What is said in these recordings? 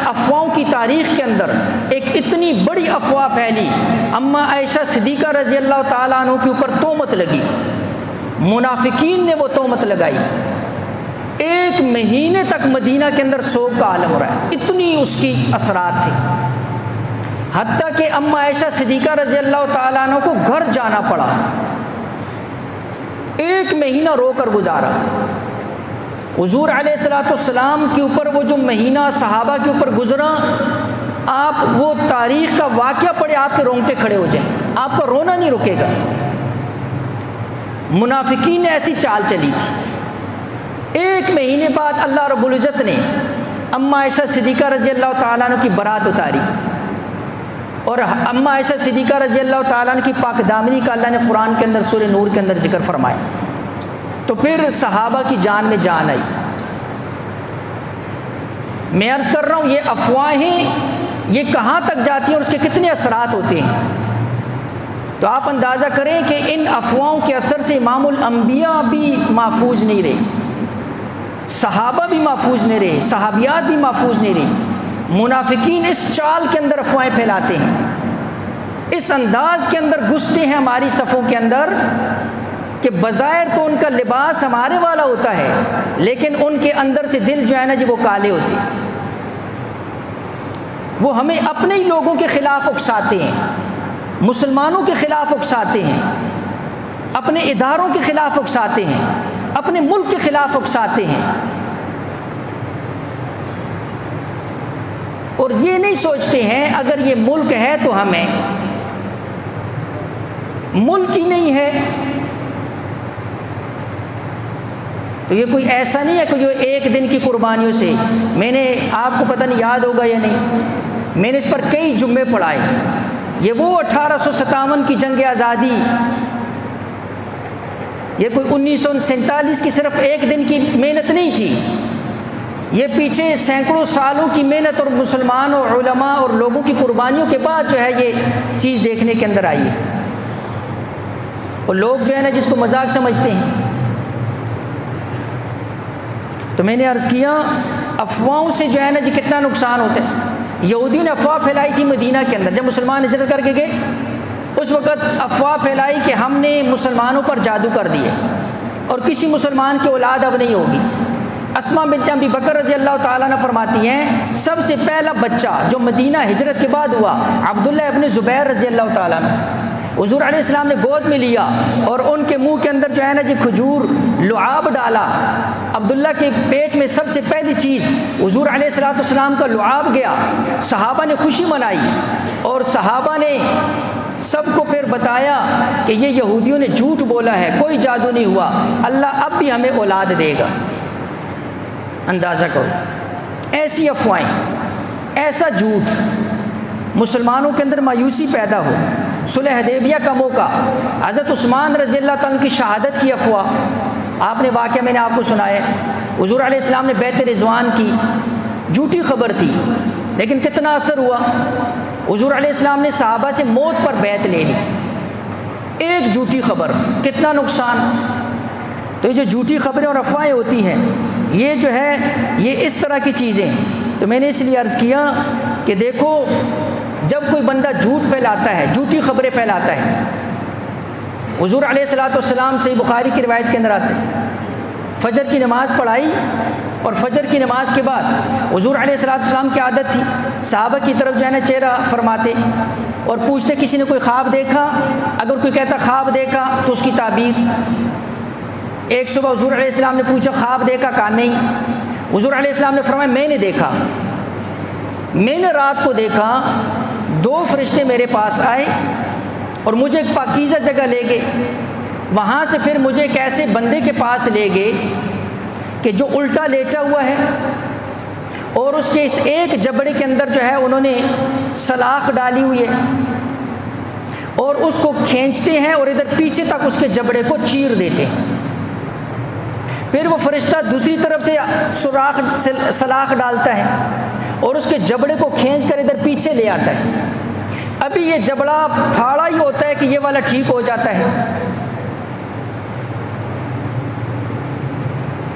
افواہوں کی تاریخ کے اندر ایک اتنی بڑی افواہ پھیلی، اماں عائشہ صدیقہ رضی اللہ تعالیٰ عنہ کے اوپر تہمت لگی، منافقین نے وہ تہمت لگائی، 1 مہینے تک مدینہ کے اندر سوگ کا عالم ہو رہا ہے، اتنی اس کی اثرات تھی، حتیٰ کہ اماں عائشہ صدیقہ رضی اللہ تعالیٰ عنہ کو گھر جانا پڑا، 1 مہینہ رو کر گزارا۔ حضور علیہ الصلوۃ والسلام کے اوپر وہ جو مہینہ صحابہ کے اوپر گزرا، آپ وہ تاریخ کا واقعہ پڑھے آپ کے رونگٹے کھڑے ہو جائیں، آپ کا رونا نہیں رکے گا۔ منافقین نے ایسی چال چلی تھی۔ 1 مہینے بعد اللہ رب العزت نے اماں عائشہ صدیقہ رضی اللہ تعالیٰ عنہ کی برات اتاری، اور اماں عائشہ صدیقہ رضی اللہ تعالیٰ عنہ کی پاک دامنی کا اللہ نے قرآن کے اندر سورہ نور کے اندر ذکر فرمایا، تو پھر صحابہ کی جان میں جان آئی۔ میں عرض کر رہا ہوں یہ افواہیں یہ کہاں تک جاتی ہیں اور اس کے کتنے اثرات ہوتے ہیں، تو آپ اندازہ کریں کہ ان افواہوں کے اثر سے امام الانبیاء بھی محفوظ نہیں رہے، صحابہ بھی محفوظ نہیں رہے، صحابیات بھی محفوظ نہیں رہے۔ منافقین اس چال کے اندر افواہیں پھیلاتے ہیں، اس انداز کے اندر گھستے ہیں ہماری صفوں کے اندر کہ بظاہر تو ان کا لباس ہمارے والا ہوتا ہے، لیکن ان کے اندر سے دل جو ہے نا جی وہ کالے ہوتے ہیں، وہ ہمیں اپنے ہی لوگوں کے خلاف اکساتے ہیں، مسلمانوں کے خلاف اکساتے ہیں، اپنے اداروں کے خلاف اکساتے ہیں، اپنے ملک کے خلاف اکساتے ہیں، اور یہ نہیں سوچتے ہیں اگر یہ ملک ہے تو ہمیں، ملک ہی نہیں ہے تو یہ کوئی ایسا نہیں ہے کہ جو 1 دن کی قربانیوں سے، میں نے آپ کو پتہ نہیں یاد ہوگا یا نہیں، میں نے اس پر کئی جمعے پڑھائے، یہ وہ 1857 کی جنگ آزادی، یہ کوئی 1947 کی صرف 1 دن کی محنت نہیں تھی، یہ پیچھے سینکڑوں سالوں کی محنت اور مسلمان اور علماء اور لوگوں کی قربانیوں کے بعد جو ہے یہ چیز دیکھنے کے اندر آئی ہے، اور لوگ جو ہے نا جس کو مذاق سمجھتے ہیں۔ تو میں نے عرض کیا افواہوں سے جو ہے نا جی کتنا نقصان ہوتا ہے۔ یہودیوں نے افواہ پھیلائی تھی مدینہ کے اندر، جب مسلمان ہجرت کر کے گئے اس وقت افواہ پھیلائی کہ ہم نے مسلمانوں پر جادو کر دیے اور کسی مسلمان کی اولاد اب نہیں ہوگی۔ اسماء بنت ابی بکر رضی اللہ تعالیٰ نے فرماتی ہیں سب سے پہلا بچہ جو مدینہ ہجرت کے بعد ہوا عبداللہ ابن زبیر رضی اللہ تعالیٰ عنہ، حضور علیہ السلام نے گود میں لیا اور ان کے منہ کے اندر جو ہے نا جی کھجور لعاب ڈالا، عبداللہ کے پیٹ میں سب سے پہلی چیز حضور علیہ السلام کا لعاب گیا، صحابہ نے خوشی منائی، اور صحابہ نے سب کو پھر بتایا کہ یہ یہودیوں نے جھوٹ بولا ہے، کوئی جادو نہیں ہوا، اللہ اب بھی ہمیں اولاد دے گا۔ اندازہ کرو ایسی افواہیں، ایسا جھوٹ، مسلمانوں کے اندر مایوسی پیدا ہو۔ صلح حدیبیہ کا موقع، حضرت عثمان رضی اللہ تعالیٰ کی شہادت کی افواہ، آپ نے واقعہ میں نے آپ کو سنایا، حضور علیہ السلام نے بیعت رضوان کی، جھوٹی خبر تھی لیکن کتنا اثر ہوا، حضور علیہ السلام نے صحابہ سے موت پر بیعت لے لی، ایک جھوٹی خبر کتنا نقصان۔ تو یہ جو جھوٹی خبریں اور افواہیں ہوتی ہیں یہ جو ہے یہ اس طرح کی چیزیں، تو میں نے اس لیے عرض کیا کہ دیکھو جب کوئی بندہ جھوٹ پھیلاتا ہے، جھوٹی خبریں پھیلاتا ہے، حضور علیہ السلام سے بخاری کی روایت کے اندر آتے ہیں فجر کی نماز پڑھائی، اور فجر کی نماز کے بعد حضور علیہ السلام کی عادت تھی صحابہ کی طرف جو ہے نا چہرہ فرماتے اور پوچھتے کسی نے کوئی خواب دیکھا، اگر کوئی کہتا خواب دیکھا تو اس کی تعبیر۔ ایک صبح حضور علیہ السلام نے پوچھا خواب دیکھا؟ کہا نہیں۔ حضور علیہ السلام نے فرمایا میں نے دیکھا، میں نے رات کو دیکھا 2 فرشتے میرے پاس آئے اور مجھے ایک پاکیزہ جگہ لے گئے، وہاں سے پھر مجھے ایک ایسے بندے کے پاس لے گئے کہ جو الٹا لیٹا ہوا ہے اور اس کے اس ایک جبڑے کے اندر جو ہے انہوں نے سلاخ ڈالی ہوئی ہے اور اس کو کھینچتے ہیں اور ادھر پیچھے تک اس کے جبڑے کو چیر دیتے ہیں، پھر وہ فرشتہ دوسری طرف سے سوراخ سلاخ ڈالتا ہے اور اس کے جبڑے کو کھینچ کر ادھر پیچھے لے آتا ہے، ابھی یہ جبڑا پھاڑا ہی ہوتا ہے کہ یہ والا ٹھیک ہو جاتا ہے۔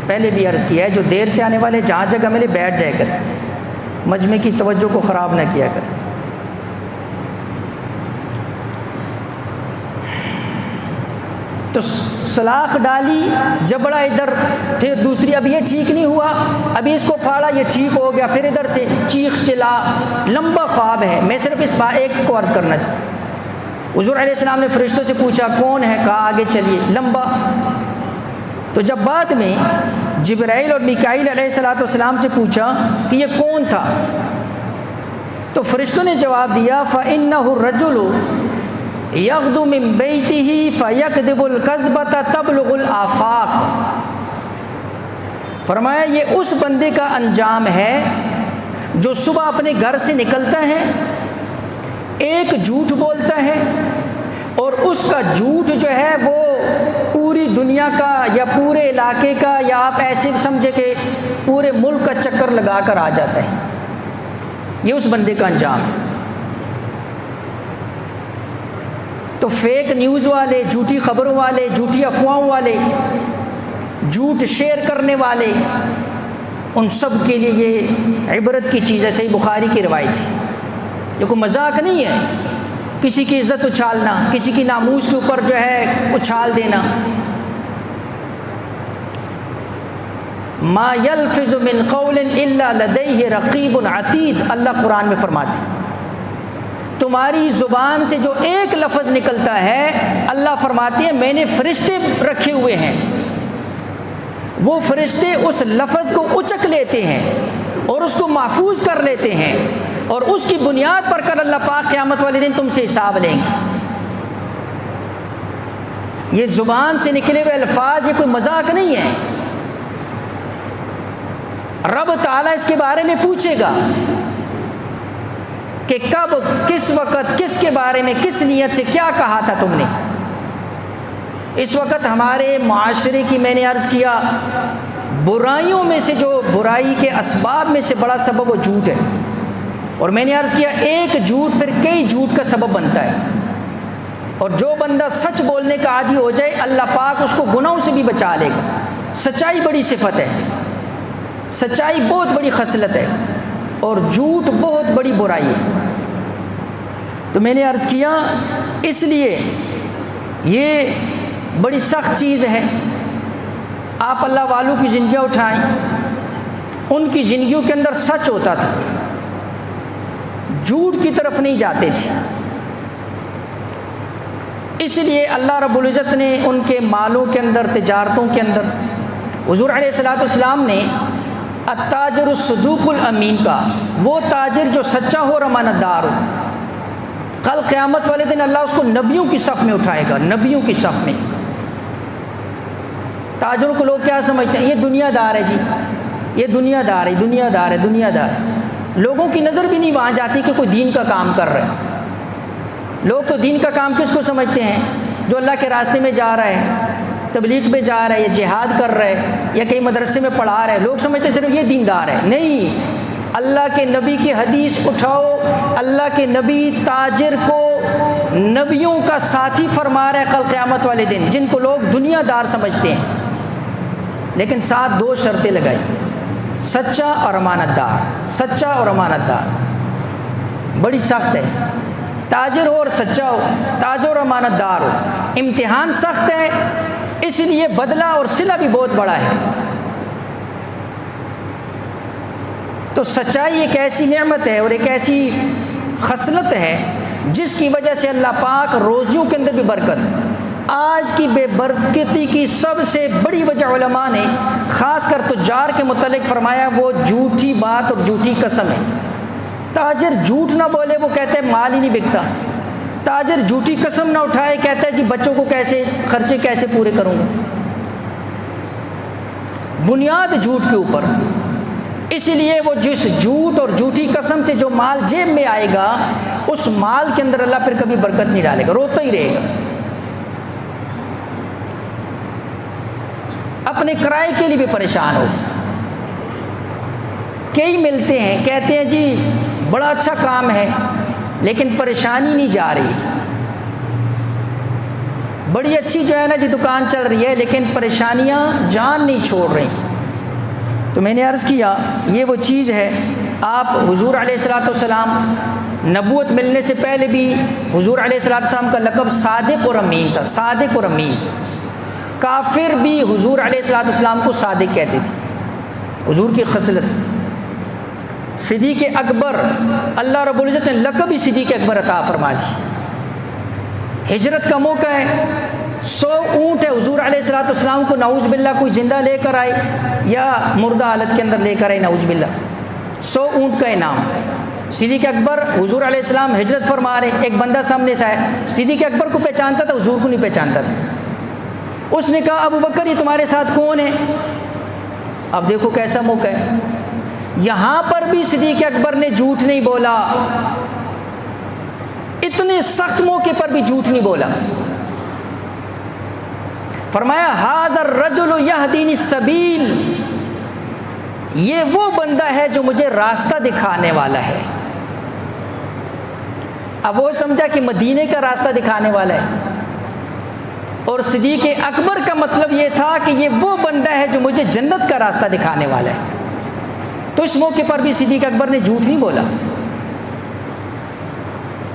پہلے بھی عرض کیا ہے جو دیر سے آنے والے جہاں جگہ ملے بیٹھ جائے کر، مجمع کی توجہ کو خراب نہ کیا کریں۔ تو سلاخ ڈالی، جبڑا ادھر، پھر دوسری، اب یہ ٹھیک نہیں ہوا، ابھی اس کو پھاڑا، یہ ٹھیک ہو گیا، پھر ادھر سے چیخ چلا، لمبا خواب ہے۔ میں صرف اس بات ایک کو عرض کرنا چاہتا ہوں، حضور علیہ السلام نے فرشتوں سے پوچھا کون ہے، کہا آگے چلیے، لمبا۔ تو جب بعد میں جبرائیل اور میکائیل علیہ السلام سے پوچھا کہ یہ کون تھا، تو فرشتوں نے جواب دیا فَإِنَّهُ الرَّجُلُ یغدو من بیتہ فیکذب الکذبۃ تبلغ الآفاق۔ فرمایا یہ اس بندے کا انجام ہے جو صبح اپنے گھر سے نکلتا ہے، ایک جھوٹ بولتا ہے، اور اس کا جھوٹ جو ہے وہ پوری دنیا کا یا پورے علاقے کا، یا آپ ایسے سمجھے کہ پورے ملک کا چکر لگا کر آ جاتا ہے۔ یہ اس بندے کا انجام ہے۔ تو فیک نیوز والے، جھوٹی خبروں والے، جھوٹی افواہوں والے، جھوٹ شیئر کرنے والے، ان سب کے لیے یہ عبرت کی چیز ہے۔ صحیح بخاری کی روایت ہے، یہ کوئی مذاق نہیں ہے، کسی کی عزت اچھالنا، کسی کی ناموس کے اوپر جو ہے اچھال دینا۔ ما یلفظ من قول الا لدیہ رقیب عتید، اللہ قرآن میں فرماتے ہیں تمہاری زبان سے جو ایک لفظ نکلتا ہے، اللہ فرماتی ہے میں نے فرشتے رکھے ہوئے ہیں، وہ فرشتے اس لفظ کو اچک لیتے ہیں اور اس کو محفوظ کر لیتے ہیں، اور اس کی بنیاد پر کر اللہ پاک قیامت والے دن تم سے حساب لیں گے۔ یہ زبان سے نکلے ہوئے الفاظ یہ کوئی مذاق نہیں ہے۔ رب تعالیٰ اس کے بارے میں پوچھے گا کہ کب، کس وقت، کس کے بارے میں، کس نیت سے کیا کہا تھا تم نے۔ اس وقت ہمارے معاشرے کی، میں نے عرض کیا، برائیوں میں سے، جو برائی کے اسباب میں سے بڑا سبب وہ جھوٹ ہے، اور میں نے عرض کیا ایک جھوٹ پھر کئی جھوٹ کا سبب بنتا ہے، اور جو بندہ سچ بولنے کا عادی ہو جائے اللہ پاک اس کو گناہوں سے بھی بچا لے گا۔ سچائی بڑی صفت ہے، سچائی بہت بڑی خصلت ہے، اور جھوٹ بہت بڑی برائی ہے۔ تو میں نے عرض کیا اس لیے یہ بڑی سخت چیز ہے۔ آپ اللہ والوں کی زندگیاں اٹھائیں، ان کی زندگیوں کے اندر سچ ہوتا تھا، جھوٹ کی طرف نہیں جاتے تھے۔ اس لیے اللہ رب العزت نے ان کے مالوں کے اندر، تجارتوں کے اندر، حضور علیہ السلام نے التاجر الصدوق الامین کا، وہ تاجر جو سچا ہو اور امانت دار ہو، کل قیامت والے دن اللہ اس کو نبیوں کی صف میں اٹھائے گا، نبیوں کی صف میں۔ تاجروں کو لوگ کیا سمجھتے ہیں؟ یہ دنیا دار ہے جی، یہ دنیا دار ہے، دنیا دار ہے، دنیا دار۔ لوگوں کی نظر بھی نہیں وہاں جاتی کہ کوئی دین کا کام کر رہا ہے۔ لوگ تو دین کا کام کس کو سمجھتے ہیں؟ جو اللہ کے راستے میں جا رہا ہے، تبلیغ پہ جا رہا ہے، یا جہاد کر رہا ہے، یا کہیں مدرسے میں پڑھا رہا ہے، لوگ سمجھتے ہیں صرف یہ دیندار ہے۔ نہیں، اللہ کے نبی کی حدیث اٹھاؤ، اللہ کے نبی تاجر کو نبیوں کا ساتھی فرما رہا ہے کل قیامت والے دن، جن کو لوگ دنیا دار سمجھتے ہیں، لیکن ساتھ دو شرطیں لگائی، سچا اور امانت دار، سچا اور امانت دار۔ بڑی سخت ہے، تاجر ہو اور سچا ہو، تاجر اور امانت دار ہو۔ امتحان سخت ہے، اس لیے بدلہ اور صلہ بھی بہت بڑا ہے۔ تو سچائی ایک ایسی نعمت ہے اور ایک ایسی خصلت ہے جس کی وجہ سے اللہ پاک روزیوں کے اندر بھی برکت۔ آج کی بے برکتی کی سب سے بڑی وجہ علماء نے خاص کر تجار کے متعلق فرمایا وہ جھوٹی بات اور جھوٹی قسم ہے۔ تاجر جھوٹ نہ بولے، وہ کہتا ہے مال ہی نہیں بکتا۔ تاجر جھوٹی قسم نہ اٹھائے، کہتا ہے جی بچوں کو کیسے خرچے کیسے پورے کروں گا، بنیاد جھوٹ کے اوپر۔ اس لیے وہ جس جھوٹ اور جھوٹی قسم سے جو مال جیب میں آئے گا، اس مال کے اندر اللہ پھر کبھی برکت نہیں ڈالے گا، روتا ہی رہے گا۔ اپنے کرائے کے لیے بھی پریشان ہو۔ کئی ملتے ہیں، کہتے ہیں جی بڑا اچھا کام ہے لیکن پریشانی نہیں جا رہی، بڑی اچھی جو ہے نا جی دکان چل رہی ہے لیکن پریشانیاں جان نہیں چھوڑ رہی۔ تو میں نے عرض کیا یہ وہ چیز ہے آپ حضور علیہ الصلوۃ والسلام نبوت ملنے سے پہلے بھی حضور علیہ الصلوۃ والسلام کا لقب صادق اور امین تھا، صادق اور امین۔ کافر بھی حضور علیہ الصلوۃ والسلام کو صادق کہتے تھے، حضور کی خصلت۔ صدیق اکبر، اللہ رب العزت نے لقب ہی صدیق اکبر عطا فرما دی۔ ہجرت کا موقع ہے، 100 اونٹ ہے، حضور علیہ الصلوۃ والسلام کو نعوذ باللہ کوئی زندہ لے کر آئے یا مردہ حالت کے اندر لے کر آئے، نعوذ باللہ، 100 اونٹ کا انعام۔ صدیق اکبر حضور علیہ السلام ہجرت فرما رہے، ایک بندہ سامنے سے آیا، صدیق اکبر کو پہچانتا تھا، حضور کو نہیں پہچانتا تھا۔ اس نے کہا ابو بکر یہ تمہارے ساتھ کون ہے؟ اب دیکھو کیسا موقع ہے، یہاں پر بھی صدیق اکبر نے جھوٹ نہیں بولا، اتنے سخت موقع پر بھی جھوٹ نہیں بولا۔ فرمایا ھذا الرجل یہدینی السبیل، یہ وہ بندہ ہے جو مجھے راستہ دکھانے والا ہے۔ اب وہ سمجھا کہ مدینے کا راستہ دکھانے والا ہے، اور صدیق اکبر کا مطلب یہ تھا کہ یہ وہ بندہ ہے جو مجھے جنت کا راستہ دکھانے والا ہے۔ تو اس موقع پر بھی صدیق اکبر نے جھوٹ نہیں بولا۔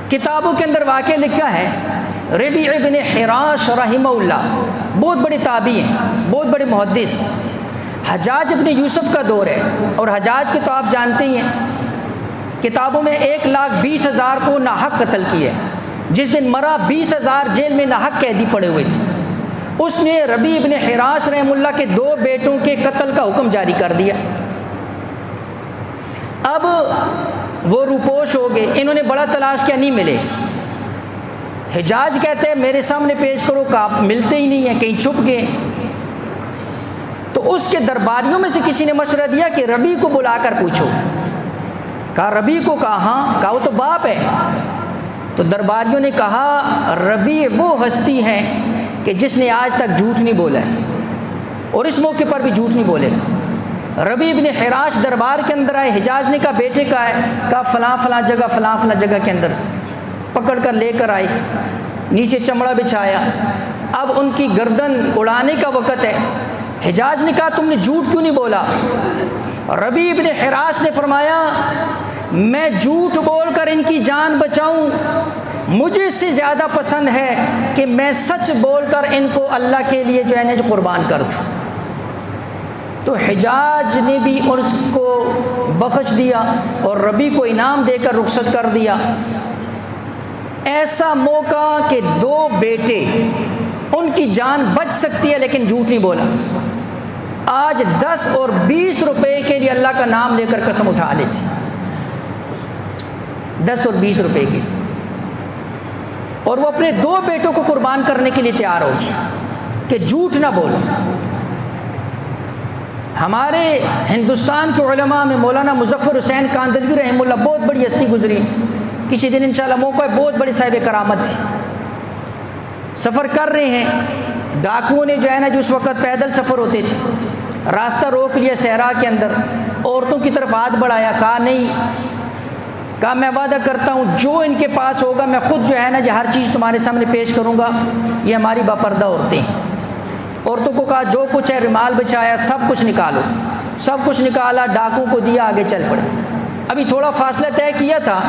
کتابوں کے اندر واقعہ لکھا ہے، ربیع ابن حراش رحمہ اللہ بہت بڑے تابعی ہیں، بہت بڑے محدث۔ حجاج ابن یوسف کا دور ہے، اور حجاج کے تو آپ جانتے ہی ہیں، کتابوں میں 1,20,000 کو ناحق قتل کیے، جس دن مرا 20,000 جیل میں ناحق قیدی پڑے ہوئے تھے۔ اس نے ربیع ابن حراش رحمہ اللہ کے 2 بیٹوں کے قتل کا حکم جاری کر دیا۔ اب وہ روپوش ہو گئے، انہوں نے بڑا تلاش کیا، نہیں ملے۔ حجاج کہتے ہیں میرے سامنے پیش کرو، کہا ملتے ہی نہیں ہیں، کہیں چھپ گئے۔ تو اس کے درباریوں میں سے کسی نے مشورہ دیا کہ ربیع کو بلا کر پوچھو۔ کہا ربیع کو؟ کہا ہاں۔ کہا وہ تو باپ ہے۔ تو درباریوں نے کہا ربیع وہ ہستی ہے کہ جس نے آج تک جھوٹ نہیں بولا ہے، اور اس موقع پر بھی جھوٹ نہیں بولے گا۔ ربیع ابن حراش دربار کے اندر آئے، حجاج نے کہا بیٹے کا ہے، کہا فلاں فلاں جگہ فلاں فلاں جگہ کے اندر، پکڑ کر لے کر آئے، نیچے چمڑا بچھایا۔ اب ان کی گردن اڑانے کا وقت ہے۔ حجاج نے کہا تم نے جھوٹ کیوں نہیں بولا؟ ربیع ابن حراش نے فرمایا میں جھوٹ بول کر ان کی جان بچاؤں، مجھے اس سے زیادہ پسند ہے کہ میں سچ بول کر ان کو اللہ کے لیے جو ہے نا قربان کر دوں۔ تو حجاج نے بھی اس کو بخش دیا اور ربیع کو انعام دے کر رخصت کر دیا۔ ایسا موقع کہ 2 بیٹے، ان کی جان بچ سکتی ہے لیکن جھوٹ نہیں بولا۔ آج 10 اور 20 روپے کے لیے اللہ کا نام لے کر قسم اٹھا لیتی، 10 اور 20 روپے کی، اور وہ اپنے 2 بیٹوں کو قربان کرنے کے لیے تیار ہوگی کہ جھوٹ نہ بولو۔ ہمارے ہندوستان کے علماء میں مولانا مظفر حسین کاندھلوی رحمہ اللہ بہت بڑی ہستی گزری، کسی دن انشاءاللہ موقع ہے، بہت بڑی صاحب کرامت تھی۔ سفر کر رہے ہیں، ڈاکوؤں نے جو ہے نا جو اس وقت پیدل سفر ہوتے تھے، راستہ روک لیا صحرا کے اندر، عورتوں کی طرف ہاتھ بڑھایا، کہا نہیں، کہا میں وعدہ کرتا ہوں جو ان کے پاس ہوگا میں خود جو ہے نا ہر چیز تمہارے سامنے پیش کروں گا۔ یہ ہماری باپردہ عورتیں ہیں۔ عورتوں کو کہا جو کچھ ہے، رومال بچھایا، سب کچھ نکالو، سب کچھ نکالا، ڈاکو کو دیا، آگے چل پڑے۔ ابھی تھوڑا فاصلہ طے کیا تھا،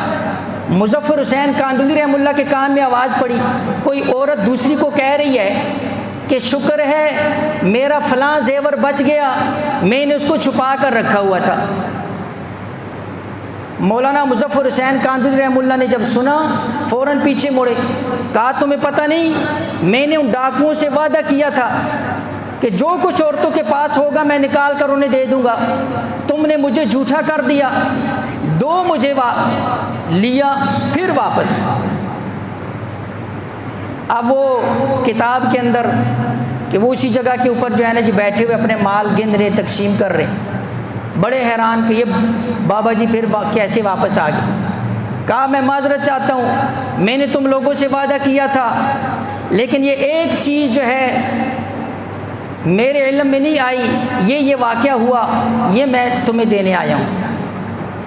مظفر حسین کاندھلوی رحمہ اللہ کے کان میں آواز پڑی، کوئی عورت دوسری کو کہہ رہی ہے کہ شکر ہے میرا فلاں زیور بچ گیا، میں نے اس کو چھپا کر رکھا ہوا تھا۔ مولانا مظفر حسین کاندھلوی رحمہ اللہ نے جب سنا فوراً پیچھے مڑے، کہا تمہیں پتہ نہیں میں نے ان ڈاکوؤں سے وعدہ کیا تھا کہ جو کچھ عورتوں کے پاس ہوگا میں نکال کر انہیں دے دوں گا، تم نے مجھے جھوٹا کر دیا، 2 مجھے لیا پھر واپس۔ اب وہ کتاب کے اندر کہ وہ اسی جگہ کے اوپر جو ہے نا بیٹھے ہوئے اپنے مال گن رہے، تقسیم کر رہے، بڑے حیران کہ یہ بابا جی پھر کیسے واپس آ گئے۔ کہا میں معذرت چاہتا ہوں، میں نے تم لوگوں سے وعدہ کیا تھا، لیکن یہ ایک چیز جو ہے میرے علم میں نہیں آئی، یہ واقعہ ہوا، یہ میں تمہیں دینے آیا ہوں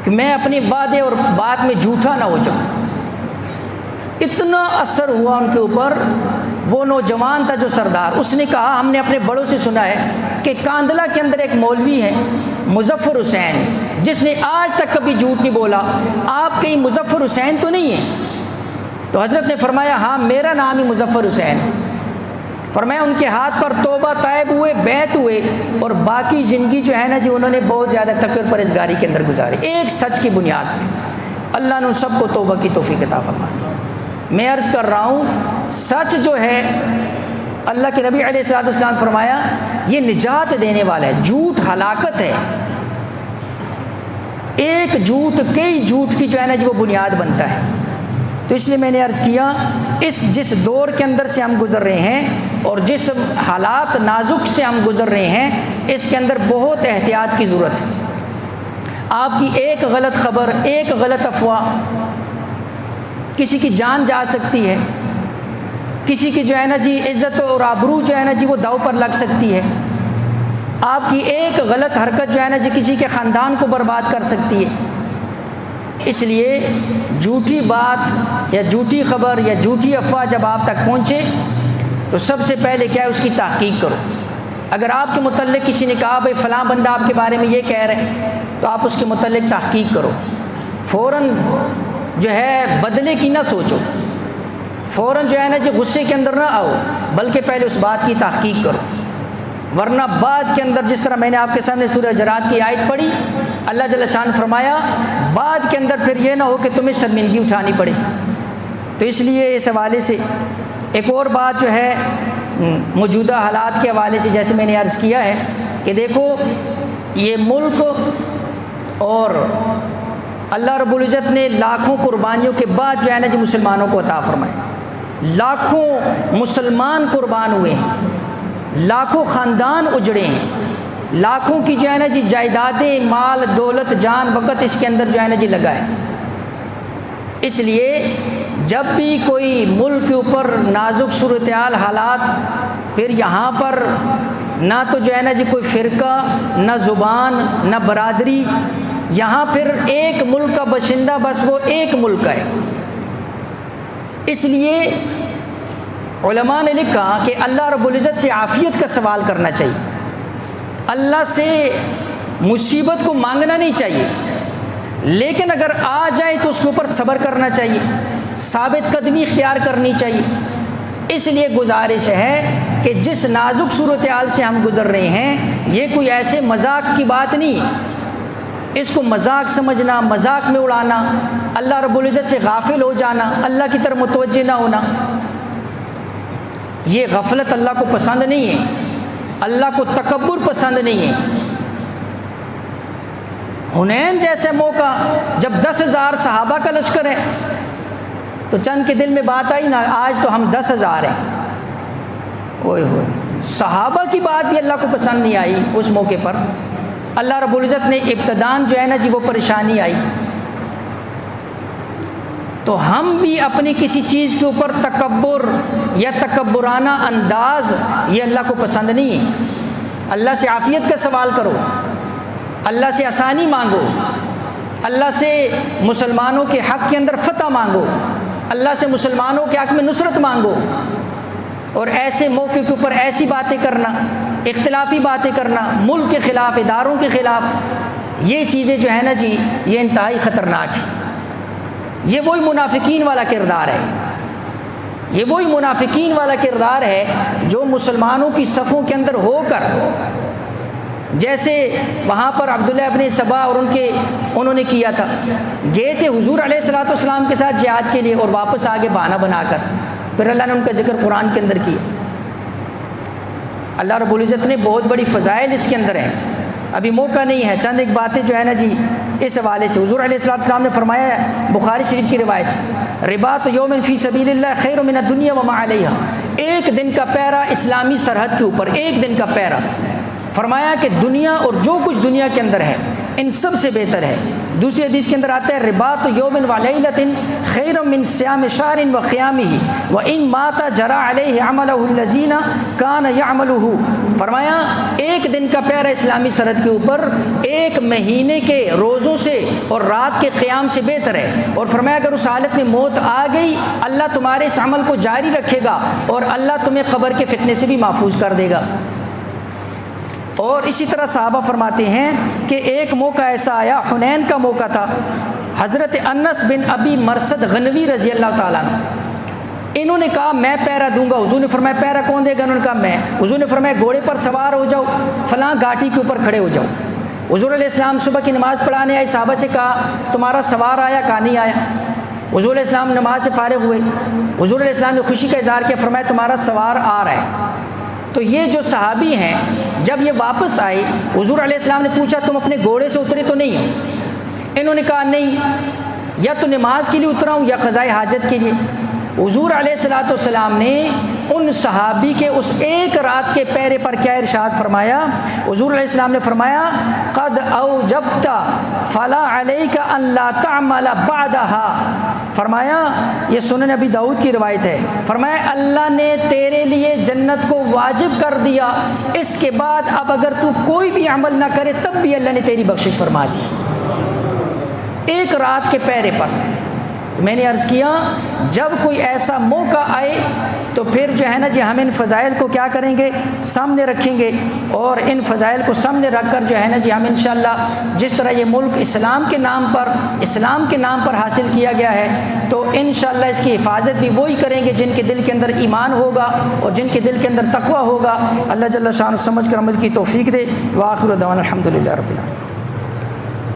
کہ میں اپنے وعدے اور بات میں جھوٹا نہ ہو جاؤں۔ اتنا اثر ہوا ان کے اوپر۔ وہ نوجوان تھا جو سردار، اس نے کہا ہم نے اپنے بڑوں سے سنا ہے کہ کاندھلا کے اندر ایک مولوی ہے مظفر حسین، جس نے آج تک کبھی جھوٹ نہیں بولا، آپ کہیں مظفر حسین تو نہیں ہیں؟ تو حضرت نے فرمایا ہاں میرا نام ہی مظفر حسین۔ فرمایا ان کے ہاتھ پر توبہ طائب ہوئے، بیعت ہوئے، اور باقی زندگی جو ہے نا جی انہوں نے بہت زیادہ تقوی پرہیزگاری کے اندر گزاری، ایک سچ کی بنیاد پہ۔ اللہ نے ان سب کو توبہ کی توفیق عطا فرما دی۔ میں عرض کر رہا ہوں سچ جو ہے، اللہ کے نبی علیہ الصلوۃ والسلام فرمایا یہ نجات دینے والا ہے، جھوٹ ہلاکت ہے۔ ایک جھوٹ کئی جھوٹ کی جو ہے نا جی وہ بنیاد بنتا ہے۔ تو اس لیے میں نے عرض کیا جس دور کے اندر سے ہم گزر رہے ہیں اور جس حالات نازک سے ہم گزر رہے ہیں، اس کے اندر بہت احتیاط کی ضرورت ہے۔ آپ کی ایک غلط خبر، ایک غلط افواہ کسی کی جان جا سکتی ہے، کسی کی جو ہے نا جی عزت اور آبرو جو ہے نا جی وہ داؤ پر لگ سکتی ہے۔ آپ کی ایک غلط حرکت جو ہے نا جی کسی کے خاندان کو برباد کر سکتی ہے۔ اس لیے جھوٹی بات یا جھوٹی خبر یا جھوٹی افواہ جب آپ تک پہنچے تو سب سے پہلے کیا ہے اس کی تحقیق کرو۔ اگر آپ کے متعلق کسی نے کہا بھائی فلاں بندہ آپ کے بارے میں یہ کہہ رہے ہیں، تو آپ اس کے متعلق تحقیق کرو۔ فوراً جو ہے بدلے کی نہ سوچو، فوراً جو ہے نا جی غصے کے اندر نہ آؤ، بلکہ پہلے اس بات کی تحقیق کرو، ورنہ بعد کے اندر جس طرح میں نے آپ کے سامنے سورہ حجرات کی آیت پڑھی، اللہ جل شان فرمایا بعد کے اندر پھر یہ نہ ہو کہ تمہیں شرمندگی اٹھانی پڑے۔ تو اس لیے اس حوالے سے ایک اور بات جو ہے موجودہ حالات کے حوالے سے جیسے میں نے عرض کیا ہے کہ دیکھو یہ ملک اور اللہ رب العزت نے لاکھوں قربانیوں کے بعد جو ہے نا جی مسلمانوں کو عطا فرمائے، لاکھوں مسلمان قربان ہوئے ہیں، لاکھوں خاندان اجڑے ہیں، لاکھوں کی جو ہے نا جی جائیدادیں، مال، دولت، جان، وقت اس کے اندر جو ہے نا جی لگا ہے۔ اس لیے جب بھی کوئی ملک کے اوپر نازک صورتحال حالات، پھر یہاں پر نہ تو جو ہے نا جی کوئی فرقہ، نہ زبان، نہ برادری، یہاں پھر ایک ملک کا باشندہ بس وہ ایک ملک ہے۔ اس لیے علماء نے لکھا کہ اللہ رب العزت سے عافیت کا سوال کرنا چاہیے، اللہ سے مصیبت کو مانگنا نہیں چاہیے، لیکن اگر آ جائے تو اس کے اوپر صبر کرنا چاہیے، ثابت قدمی اختیار کرنی چاہیے۔ اس لیے گزارش ہے کہ جس نازک صورتحال سے ہم گزر رہے ہیں یہ کوئی ایسے مذاق کی بات نہیں ہے، اس کو مذاق سمجھنا، مذاق میں اڑانا، اللہ رب العزت سے غافل ہو جانا، اللہ کی طرف متوجہ نہ ہونا، یہ غفلت اللہ کو پسند نہیں ہے، اللہ کو تکبر پسند نہیں ہے۔ حنین جیسے موقع جب 10,000 صحابہ کا لشکر ہے تو چند کے دل میں بات آئی نا آج تو ہم 10,000 ہیں، اوئے ہوئے، صحابہ کی بات بھی اللہ کو پسند نہیں آئی۔ اس موقع پر اللہ رب العزت نے ابتداً جو ہے نا جی وہ پریشانی آئی، تو ہم بھی اپنی کسی چیز کے اوپر تکبر یا تکبرانہ انداز یہ اللہ کو پسند نہیں ہے۔ اللہ سے عافیت کا سوال کرو، اللہ سے آسانی مانگو، اللہ سے مسلمانوں کے حق کے اندر فتح مانگو، اللہ سے مسلمانوں کے حق میں نصرت مانگو، اور ایسے موقع کے اوپر ایسی باتیں کرنا، اختلافی باتیں کرنا، ملک کے خلاف، اداروں کے خلاف، یہ چیزیں جو ہے نا جی یہ انتہائی خطرناک ہے۔ یہ وہی منافقین والا کردار ہے، یہ وہی منافقین والا کردار ہے جو مسلمانوں کی صفوں کے اندر ہو کر، جیسے وہاں پر عبداللہ ابن سبا اور انہوں نے کیا تھا، گئے تھے حضور علیہ الصلوۃ والسلام کے ساتھ جہاد کے لیے اور واپس آگے بہانہ بنا کر، پھر اللہ نے ان کا ذکر قرآن کے اندر کیا۔ اللہ رب العزت نے بہت بڑی فضائل اس کے اندر ہیں، ابھی موقع نہیں ہے، چند ایک باتیں جو ہے نا جی اس حوالے سے حضور علیہ الصلوۃ والسلام نے فرمایا ہے، بخاری شریف کی روایت، رباط یوم فی سبیل اللہ خیر من الدنیا وما علیہا، ایک دن کا پیرا اسلامی سرحد کے اوپر، ایک دن کا پیرا، فرمایا کہ دنیا اور جو کچھ دنیا کے اندر ہے ان سب سے بہتر ہے۔ دوسری حدیث کے اندر آتا ہے رباط یوم ولیلۃ خیر من صیام شہر وقیامہ وان مات جرى علیہ عملہ الذین کان یعملہ، فرمایا ایک دن کا پیرا اسلامی سرحد کے اوپر ایک مہینے کے روزوں سے اور رات کے قیام سے بہتر ہے، اور فرمایا اگر اس حالت میں موت آ گئی اللہ تمہارے اس عمل کو جاری رکھے گا اور اللہ تمہیں قبر کے فتنے سے بھی محفوظ کر دے گا۔ اور اسی طرح صحابہ فرماتے ہیں کہ ایک موقع ایسا آیا، حنین کا موقع تھا، حضرت انس بن ابی مرثد غنوی رضی اللہ تعالیٰ عنہ، انہوں نے کہا میں پہرا دوں گا۔ حضور نے فرمایا پہرا کون دے گا؟ انہوں نے کہا میں۔ حضور نے فرمایا گھوڑے پر سوار ہو جاؤ، فلاں گھاٹی کے اوپر کھڑے ہو جاؤ۔ حضور علیہ السلام صبح کی نماز پڑھانے آئے، صحابہ سے کہا تمہارا سوار آیا؟ کہا نہیں آیا۔ حضور علیہ السلام نماز سے فارغ ہوئے، حضور علیہ السلام نے خوشی کا اظہار کیا، فرمایا تمہارا سوار آ رہا ہے۔ تو یہ جو صحابی ہیں جب یہ واپس آئے، حضور علیہ السلام نے پوچھا تم اپنے گھوڑے سے اترے تو نہیں ہو؟ انہوں نے کہا نہیں، یا تو نماز کے لیے اترا ہوں یا قضائے حاجت کے لیے۔ حضور علیہ السلام نے ان صحابی کے اس ایک رات کے پہرے پر کیا ارشاد فرمایا؟ حضور علیہ السلام نے فرمایا قد اوجبت فلا علیک ان لا تعمل بعدها، فرمایا یہ سنن ابی داؤد کی روایت ہے، فرمایا اللہ نے تیرے لیے جنت کو واجب کر دیا، اس کے بعد اب اگر تو کوئی بھی عمل نہ کرے تب بھی اللہ نے تیری بخشش فرما دی، ایک رات کے پہرے پر۔ میں نے عرض کیا جب کوئی ایسا موقع آئے تو پھر جو ہے نا جی ہم ان فضائل کو کیا کریں گے؟ سامنے رکھیں گے، اور ان فضائل کو سامنے رکھ کر جو ہے نا جی ہم انشاءاللہ جس طرح یہ ملک اسلام کے نام پر حاصل کیا گیا ہے تو انشاءاللہ اس کی حفاظت بھی وہی کریں گے جن کے دل کے اندر ایمان ہوگا اور جن کے دل کے اندر تقوی ہوگا۔ اللہ جل شانہ سمجھ کر عمل کی توفیق دے۔ وآخر دعوانا الحمدللہ رب العالمین۔